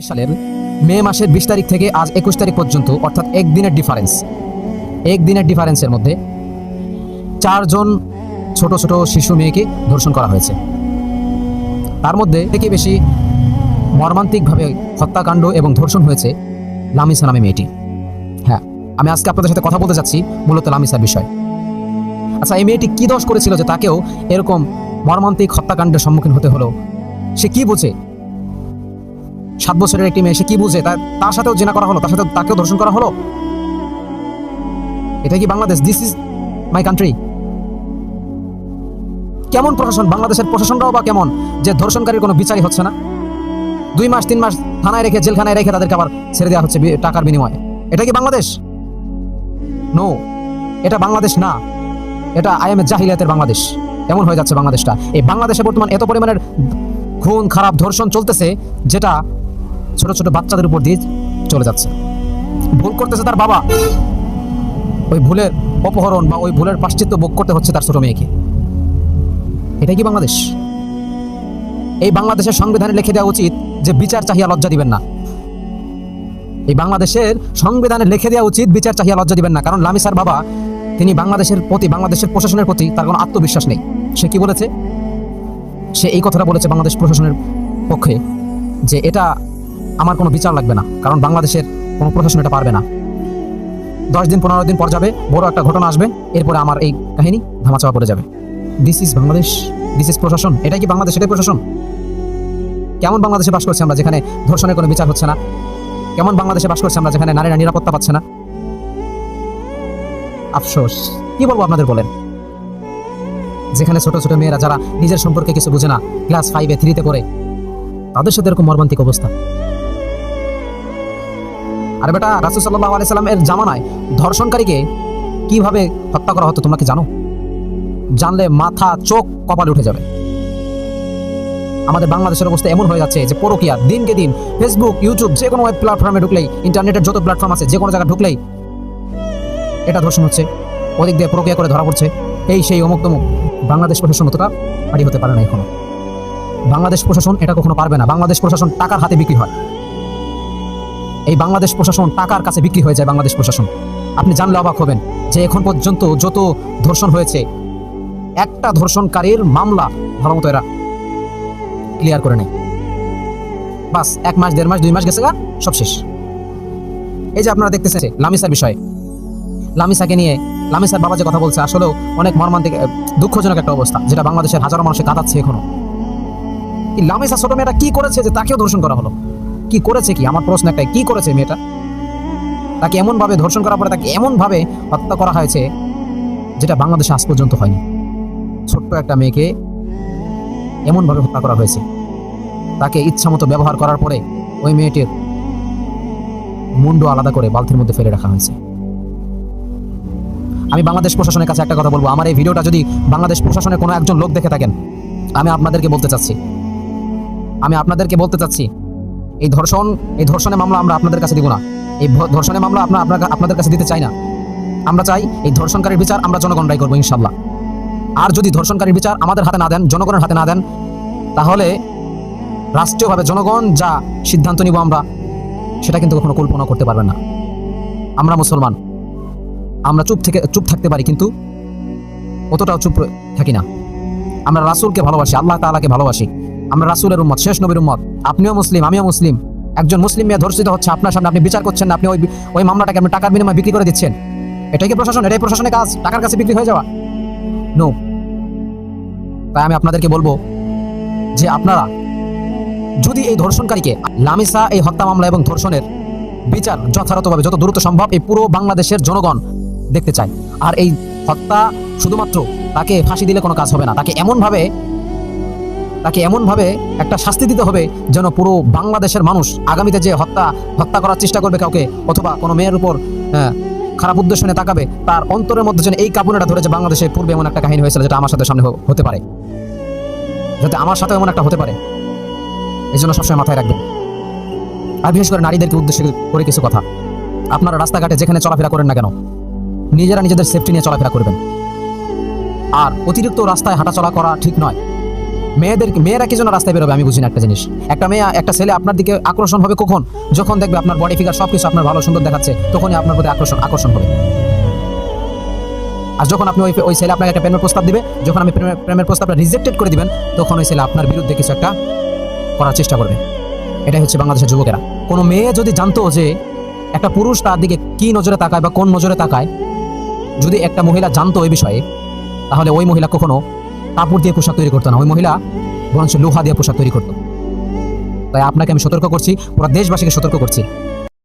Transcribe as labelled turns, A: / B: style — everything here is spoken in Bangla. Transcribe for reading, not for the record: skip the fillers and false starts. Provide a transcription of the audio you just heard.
A: সালের মে মাসের 20 তারিখ থেকে আজ 21 তারিখ পর্যন্ত, অর্থাৎ একদিনের ডিফারেন্সের মধ্যে 4 জন ছোট ছোট শিশু মেয়েকে ধর্ষণ করা হয়েছে। তার মধ্যে থেকে বেশি মর্মান্তিকভাবে হত্যাকাণ্ড এবং ধর্ষণ হয়েছে লামিসা নামে মেয়েটি। হ্যাঁ, আমি আজকে আপনাদের সাথে কথা বলতে যাচ্ছি মূলত লামিসার বিষয়। আচ্ছা, এই মেয়েটি কি দোষ করেছিল যে তাকেও এরকম মর্মান্তিক হত্যাকাণ্ডের সম্মুখীন হতে হলো? সে কি বুঝে? 7 বছরের একটি মেয়ে, সে কি বুঝে তার সাথেও জেনা করা হলো, তাকেও ধর্ষণ করা হলো? এটা কি Bangladesh? This is my country. কেমন প্রশাসন, বাংলাদেশের প্রশাসনরাও বা কেমন যে ধর্ষণকারীর কোনো বিচারই হচ্ছে না? 2 মাস 3 মাস থানায় রেখে, জেলখানায় রেখে তাদেরকে আবার ছেড়ে দেওয়া হচ্ছে টাকার বিনিময়ে। এটা কি বাংলাদেশ? নো, এটা বাংলাদেশ না, এটা আইএমএ জাহিলিয়াতের বাংলাদেশ। এমন হয়ে যাচ্ছে বাংলাদেশটা। এই বাংলাদেশে বর্তমান এত পরিমাণের খুন খারাপ ধর্ষণ চলতেছে, যেটা ছোট ছোট বাচ্চাদের উপর দিয়ে চলে যাচ্ছে। ভুল করতেছে তার বাবা, ওই ভুলের অপহরণ বা ওই ভুলের প্রায়শ্চিত্ত ভোগ করতে হচ্ছে তার ছোট মেয়েকে। এটাই কি বাংলাদেশ? এই বাংলাদেশের সংবিধানে লিখে দেওয়া উচিত যে বিচার চাহিয়া লজ্জা দিবেন না। এই বাংলাদেশের সংবিধানে লিখে দেওয়া উচিত বিচার চাহিয়া লজ্জা দিবেন না। কারণ লামিসার বাবা, তিনি বাংলাদেশের প্রতি, বাংলাদেশের প্রশাসনের প্রতি তার কোনো আত্মবিশ্বাস নেই। সে কি বলেছে? সে এই কথাটা বলেছে বাংলাদেশ প্রশাসনের পক্ষে যে এটা আমার কোনো বিচার লাগবে না, কারণ বাংলাদেশের কোনো প্রশাসন এটা পারবে না। 10 দিন 15 দিন পর যাবে, বড় একটা ঘটনা আসবে, এরপরে আমার এই কাহিনী ধামাচাপা পড়ে যাবে। This is Bangladesh, this is প্রশাসন। এটাই কি বাংলাদেশ? এটাই প্রশাসন? কেমন বাংলাদেশে বাস করছি আমরা যেখানে ধর্ষণের কোনো বিচার হচ্ছে না? কেমন বাংলাদেশে বাস করছি আমরা যেখানে নারীরা নিরাপত্তা পাচ্ছে না? আফসোস, কি বলবো আপনাদের বলেন। যেখানে ছোট ছোট মেয়েরা যারা নিজের সম্পর্কে কিছু বুঝে না, ক্লাস 5-এ 3-তে পড়ে, তাদের সাথে এরকম মর্মান্তিক অবস্থা। আর বেটা, রাসূল সাল্লাল্লাহু আলাইহি সাল্লাম এর জামানায় ধর্ষণকারীকে কিভাবে হত্যা করা হতো তোমরা কি জানো? জানলে মাথা চোখ কপালে উঠে যাবে। আমাদের বাংলাদেশের অবস্থা এমন হয়ে যাচ্ছে যে পরকীয়া দিনকে দিন ফেসবুক, ইউটিউব, যে কোনো ওয়েব প্ল্যাটফর্মে ঢুকলেই, ইন্টারনেটের যত প্ল্যাটফর্ম আছে, যে কোনো জায়গায় ঢুকলেই এটা ধর্ষণ হচ্ছে, ওদিক দিয়ে পরকীয়া করে ধরা পড়ছে, এই সেই অমুক তমুক। বাংলাদেশ প্রশাসন অতটা পারি হতে পারে না এখনো। বাংলাদেশ প্রশাসন এটা কখনো পারবে না। বাংলাদেশ প্রশাসন টাকার হাতে বিক্রি হয়। এই বাংলাদেশ প্রশাসন টাকার কাছে বিক্রি হয়ে যায়। বাংলাদেশ প্রশাসন, আপনি জানলে অবাক হবেন যে এখন পর্যন্ত যত ধর্ষণ হয়েছে, একটা ধর্ষণকারীর মামলা ভালো মতো এরা ক্লিয়ার করে নেয়। বাস 1 মাস 1.5 মাস 2 মাস গেছে গা, সব শেষ। এই যে আপনারা দেখতেছেন লামিসার বিষয়ে, লামিসাকে নিয়ে লামিসার বাবা যে কথা বলছে, আসলেও অনেক মর্মান্তিক, দুঃখজনক একটা অবস্থা, যেটা বাংলাদেশের হাজারো মানুষকে কাঁদাচ্ছে এখনো। লামিসা ছোট মেয়েটা কি করেছে যে তাকেও ধর্ষণ করা হলো? কি করেছে? কি, আমার প্রশ্ন একটাই, কি করেছে মেয়েটা? তাকে এমনভাবে ধর্ষণ করার পরে তাকে এমনভাবে হত্যা করা হয়েছে যেটা বাংলাদেশে আজ পর্যন্ত হয়নি। ছোট্ট একটা মেয়েকে এমনভাবে হত্যা করা হয়েছে, তাকে ইচ্ছামতো ব্যবহার করার পরে ওই মেয়েটির মুন্ডু আলাদা করে বালতির মধ্যে ফেলে রাখা হয়েছে। আমি বাংলাদেশ প্রশাসনের কাছে একটা কথা বলবো, আমার এই ভিডিওটা যদি বাংলাদেশ প্রশাসনের কোনো একজন লোক দেখে থাকেন, আমি আপনাদেরকে বলতে চাচ্ছি এই ধর্ষণের মামলা আমরা আপনাদের কাছে দিব না। এই ধর্ষণের মামলা আপনাদের কাছে দিতে চাই না। আমরা চাই এই ধর্ষণকারীর বিচার আমরা জনগণরাই করবো ইনশাল্লাহ। আর যদি ধর্ষণকারীর বিচার আমাদের হাতে না দেন, জনগণের হাতে না দেন, তাহলে রাষ্ট্রীয়ভাবে জনগণ যা সিদ্ধান্ত নিব আমরা, সেটা কিন্তু কখনো কল্পনা করতে পারবেন না। আমরা মুসলমান, আমরা চুপ থাকতে পারি, কিন্তু অতটাও চুপ থাকি না। আমরা রাসূলকে ভালোবাসি, আল্লাহ তাআলাকে ভালোবাসি। আমরা রাসূলের উম্মত, শেষ নবীর উম্মত। আপনিও মুসলিম, আমিও মুসলিম। একজন মুসলিম মেয়ে ধর্ষিত হচ্ছে আপনার সামনে, আপনি বিচার করছেন না, আপনি ওই মামলাটাকে আপনি টাকার বিনিময়ে বিক্রি করে দিচ্ছেন। এটাই কি প্রশাসন? এটাই প্রশাসনের কাজ, টাকার কাছে বিক্রি হয়ে যাওয়া? নো। তাই আমি আপনাদেরকে বলবো যে আপনারা যদি এই ধর্ষণকারীকে, লামিসা এই হত্যা মামলা এবং ধর্ষণের বিচার যথাযথভাবে যত দ্রুত সম্ভব এই পুরো বাংলাদেশের জনগণ দেখতে চায়। আর এই হত্যা শুধুমাত্র তাকে ফাঁসি দিলে কোনো কাজ হবে না, তাকে এমনভাবে একটা শাস্তি দিতে হবে যেন পুরো বাংলাদেশের মানুষ আগামীতে যে হত্যা করার চেষ্টা করবে কাউকে, অথবা কোনো মেয়ের উপর খারাপ উদ্দেশ্য নিয়ে তাকাবে, তার অন্তরের মধ্যে যেন এই কাঁপুনিটা ধরে যে বাংলাদেশে পূর্বে এমন একটা কাহিনী হয়েছিল যেটা আমার সাথে সামনে হতে পারে, যাতে আমার সাথে এমন একটা হতে পারে, এই জন্য সবসময় মাথায় রাখবেন। আর বিশেষ করে নারীদেরকে উদ্দেশ্য করে কিছু কথা, আপনারা রাস্তাঘাটে যেখানে চলাফেরা করেন না কেন, নিজেরা নিজেদের সেফটি নিয়ে চলাফেরা করবেন। আর অতিরিক্ত রাস্তায় হাঁটাচলা করা ঠিক নয়। মেয়েরা কি জন্য রাস্তায় বেরোবে আমি বুঝি না একটা জিনিস। একটা ছেলে আপনার দিকে আকর্ষণ হবে কখন? যখন দেখবে আপনার বডি ফিগার সবকিছু আপনার ভালো সুন্দর দেখাচ্ছে, তখনই আপনার প্রতি আকর্ষণ হবে। আর যখন আপনি ওই ছেলে আপনাকে একটা প্রেমের প্রস্তাব দিবে, যখন আপনি প্রেমের প্রস্তাবটা রিজেক্টেড করে দিবেন, তখন ওই ছেলে আপনার বিরুদ্ধে কিছু একটা করার চেষ্টা করবে। এটাই হচ্ছে বাংলাদেশের যুবকেরা। কোনো মেয়ে যদি জানতো যে একটা পুরুষ তার দিকে কি নজরে তাকায় বা কোন নজরে তাকায়, যদি একটা মহিলা জানতো এই বিষয়ে, তাহলে ওই মহিলা কখনো কাপড় দিয়ে পোশাক তৈরি করতো না, ওই মহিলা বরঞ্চ লোহা দিয়ে পোশাক তৈরি করতো। তাই আপনাকে আমি সতর্ক করছি, পুরো দেশবাসীকে সতর্ক করছি,